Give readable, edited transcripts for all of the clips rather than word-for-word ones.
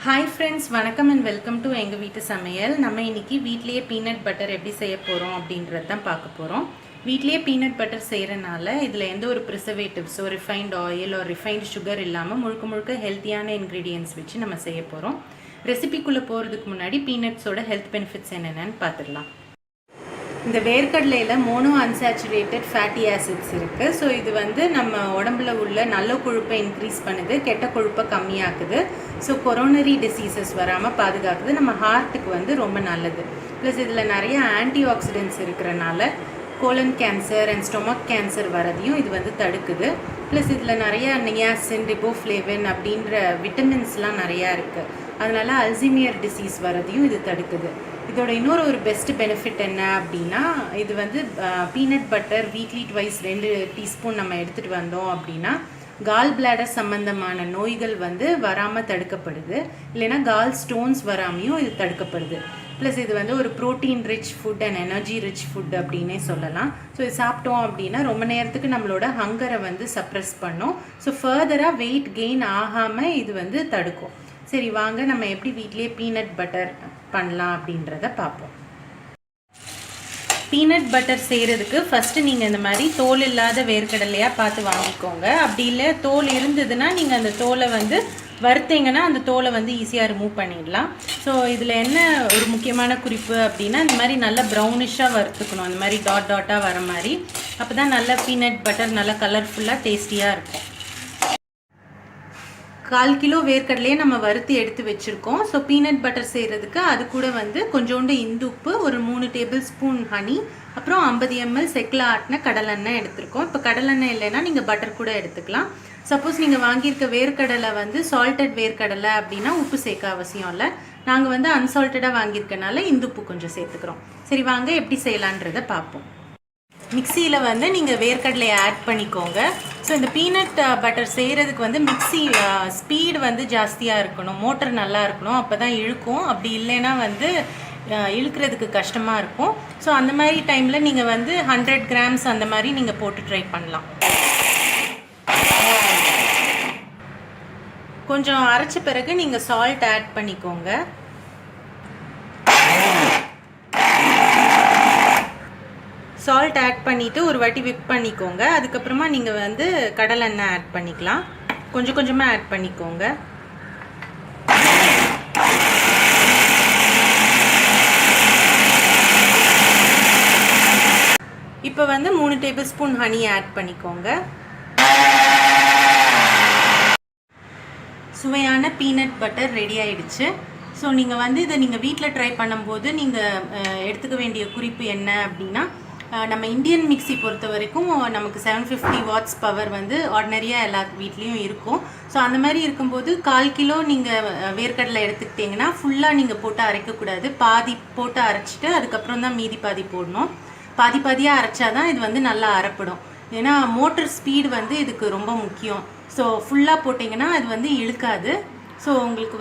Hi friends, வணக்கம் and welcome to எங்கள் வீட்டு சமையல். நம்ம இன்றைக்கி வீட்லேயே பீனட் பட்டர் எப்படி செய்ய போகிறோம் அப்படின்றது தான் பார்க்க போகிறோம். வீட்லேயே பீனட் பட்டர் செய்கிறனால இதில் எந்த ஒரு ப்ரிசர்வேட்டிவ்ஸோ ரிஃபைன்ட் ஆயில் ஒரு ரிஃபைன்ட் சுகர் இல்லாமல் முழுக்க முழுக்க ஹெல்த்தியான இன்க்ரீடியன்ட்ஸ் வச்சு நம்ம செய்ய போகிறோம். ரெசிபிக்குள்ளே போகிறதுக்கு முன்னாடி பீனட்ஸோட ஹெல்த் பெனிஃபிட்ஸ் என்னென்னு பார்த்துடலாம். இந்த வேர்க்கடலையில் மோனோ அன்சாச்சுரேட்டட் ஃபேட்டி ஆசிட்ஸ் இருக்குது. ஸோ இது நம்ம உடம்புல உள்ள நல்ல கொழுப்பை இன்க்ரீஸ் பண்ணுது, கெட்ட கொழுப்பை கம்மியாக்குது. ஸோ கொரோனரி டிசீசஸ் வராமல் பாதுகாக்குது. நம்ம ஹார்ட்டுக்கு ரொம்ப நல்லது. ப்ளஸ் இதில் நிறைய ஆன்டி ஆக்சிடென்ட்ஸ் இருக்கிறனால colon cancer and stomach cancer வரதையும் இது தடுக்குது. ப்ளஸ் இதில் நிறைய நியாசின், ரிபோஃப்ளேவின் அப்படின்ற விட்டமின்ஸ்லாம் நிறையா இருக்குது. அதனால் அல்சைமர் டிசீஸ் வரதையும் இது தடுக்குது. இதோட இன்னொரு பெஸ்ட் பெனிஃபிட் என்ன அப்படின்னா, இது peanut butter weekly twice 2 teaspoon நம்ம எடுத்துகிட்டு வந்தோம் அப்படின்னா கால் பிளாடர் சம்மந்தமான நோய்கள் வராமல் தடுக்கப்படுது. இல்லைன்னா கால் ஸ்டோன்ஸ் வராமையும் இது தடுக்கப்படுது. ப்ளஸ் இது ஒரு protein rich food and energy rich food அப்படின்னே சொல்லலாம். ஸோ இது சாப்பிட்டோம் அப்படின்னா ரொம்ப நேரத்துக்கு நம்மளோட ஹங்கரை சப்ரெஸ் பண்ணும். ஸோ ஃபர்தராக வெயிட் கெயின் ஆகாமல் இது தடுக்கும். சரி, வாங்க நம்ம எப்படி வீட்லேயே பீனட் பட்டர் பண்ணலாம் அப்படின்றத பார்ப்போம். பீனட் பட்டர் செய்கிறதுக்கு ஃபஸ்ட்டு நீங்கள் இந்த மாதிரி தோல் இல்லாத வேர்க்கடலையாக பார்த்து வாங்கிக்கோங்க. அப்படி இல்லை தோல் இருந்ததுன்னா நீங்கள் அந்த தோலை வறுத்தீங்கன்னா அந்த தோலை ஈஸியாக ரிமூவ் பண்ணிடலாம். ஸோ இதில் என்ன ஒரு முக்கியமான குறிப்பு அப்படின்னா, இந்த மாதிரி நல்லா ப்ரௌனிஷாக வறுத்துக்கணும். அந்த மாதிரி டாட் டாட்டாக வர மாதிரி. அப்போ தான் நல்லா பீனட் பட்டர் நல்லா கலர்ஃபுல்லாக டேஸ்டியாக இருக்கும். 1/4 கிலோ வேர்க்கடலையே நம்ம வறுத்து எடுத்து வச்சுருக்கோம். ஸோ பீனட் பட்டர் செய்கிறதுக்கு அது கூட கொஞ்சோண்டு இந்துப்பு, ஒரு 3 டேபிள் ஸ்பூன் ஹனி, அப்புறம் 50 ml செக்கில் ஆட்டின கடலெண்ணெய் எடுத்துருக்கோம். இப்போ கடலெண்ணெய் இல்லைன்னா நீங்கள் பட்டர் கூட எடுத்துக்கலாம். சப்போஸ் நீங்கள் வாங்கியிருக்க வேர்க்கடலை சால்டட் வேர்க்கடலை அப்படின்னா உப்பு சேர்க்க அவசியம் இல்லை. நாங்கள் அன்சால்ட்டடாக வாங்கியிருக்கனால இந்துப்பு கொஞ்சம் சேர்த்துக்கிறோம். சரி, வாங்க எப்படி செய்யலான்றதை பார்ப்போம். மிக்சியில் நீங்கள் வேர்க்கடலையை ஆட் பண்ணிக்கோங்க. ஸோ இந்த பீனட் பட்டர் செய்கிறதுக்கு மிக்சி ஸ்பீடு ஜாஸ்தியாக இருக்கணும், மோட்டர் நல்லா இருக்கணும், அப்போ தான் இழுக்கும். அப்படி இல்லைன்னா இழுக்கிறதுக்கு கஷ்டமாக இருக்கும். ஸோ அந்த மாதிரி டைமில் நீங்கள் 100 கிராம்ஸ் அந்த மாதிரி நீங்கள் போட்டு ட்ரை பண்ணலாம். கொஞ்சம் அரைச்ச பிறகு நீங்கள் சால்ட் ஆட் பண்ணிக்கோங்க. சால்ட் ஆட் பண்ணிவிட்டு ஒரு வாட்டி விப் பண்ணிக்கோங்க. அதுக்கப்புறமா நீங்கள் கடலெண்ணெய் ஆட் பண்ணிக்கலாம். கொஞ்சம் கொஞ்சமாக ஆட் பண்ணிக்கோங்க. இப்போ 3 டேபிள் ஸ்பூன் ஹனி ஆட் பண்ணிக்கோங்க. சுவையான பீனட் பட்டர் ரெடி ஆயிடுச்சு. ஸோ நீங்கள் இதை நீங்கள் வீட்டில் ட்ரை பண்ணும்போது நீங்கள் எடுத்துக்க வேண்டிய குறிப்பு என்ன அப்படின்னா, நம்ம இந்தியன் மிக்சி பொறுத்த வரைக்கும் நமக்கு 750 வாட்ஸ் பவர் ஆர்டினரியாக எல்லா வீட்லேயும் இருக்கும். ஸோ அந்த மாதிரி இருக்கும்போது 1/4 கிலோ நீங்கள் வேர்க்கடலை எடுத்துக்கிட்டிங்கன்னா ஃபுல்லாக நீங்கள் போட்டு அரைக்கக்கூடாது. பாதி போட்டு அரைச்சிட்டு அதுக்கப்புறம் தான் மீதி பாதி போடணும். பாதி பாதியாக அரைச்சாதான் இது நல்லா அரைப்படும். ஏன்னா மோட்டர் ஸ்பீடு இதுக்கு ரொம்ப முக்கியம். ஸோ ஃபுல்லாக போட்டிங்கன்னா அது இழுக்காது. ஸோ உங்களுக்கு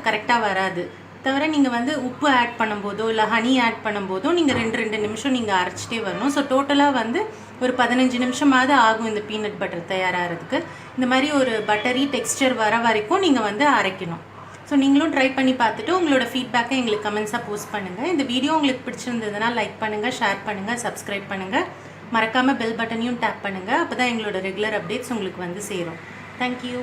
கரெக்டாக வராது. தவிர நீங்கள் உப்பு ஆட் பண்ணும்போதோ இல்லை ஹனி ஆட் பண்ணும்போதோ நீங்கள் 2 நிமிஷம் நீங்கள் அரைச்சிட்டே வரணும். ஸோ டோட்டலாக ஒரு 15 நிமிஷமாவது ஆகும் இந்த பீனட் பட்டர் தயாராகிறதுக்கு. இந்த மாதிரி ஒரு பட்டரி டெக்ஸ்டர் வர வரைக்கும் நீங்கள் அரைக்கணும். ஸோ நீங்களும் ட்ரை பண்ணி பார்த்துட்டு உங்களோட ஃபீட்பேக்கை எங்களுக்கு கமெண்ட்ஸாக போஸ்ட் பண்ணுங்கள். இந்த வீடியோ உங்களுக்கு பிடிச்சிருந்ததுன்னா லைக் பண்ணுங்கள், ஷேர் பண்ணுங்கள், சப்ஸ்கிரைப் பண்ணுங்கள். மறக்காமல் பெல் பட்டனையும் டேப் பண்ணுங்கள். அப்போ தான் எங்களோட ரெகுலர் அப்டேட்ஸ் உங்களுக்கு சேரும். தேங்க்யூ.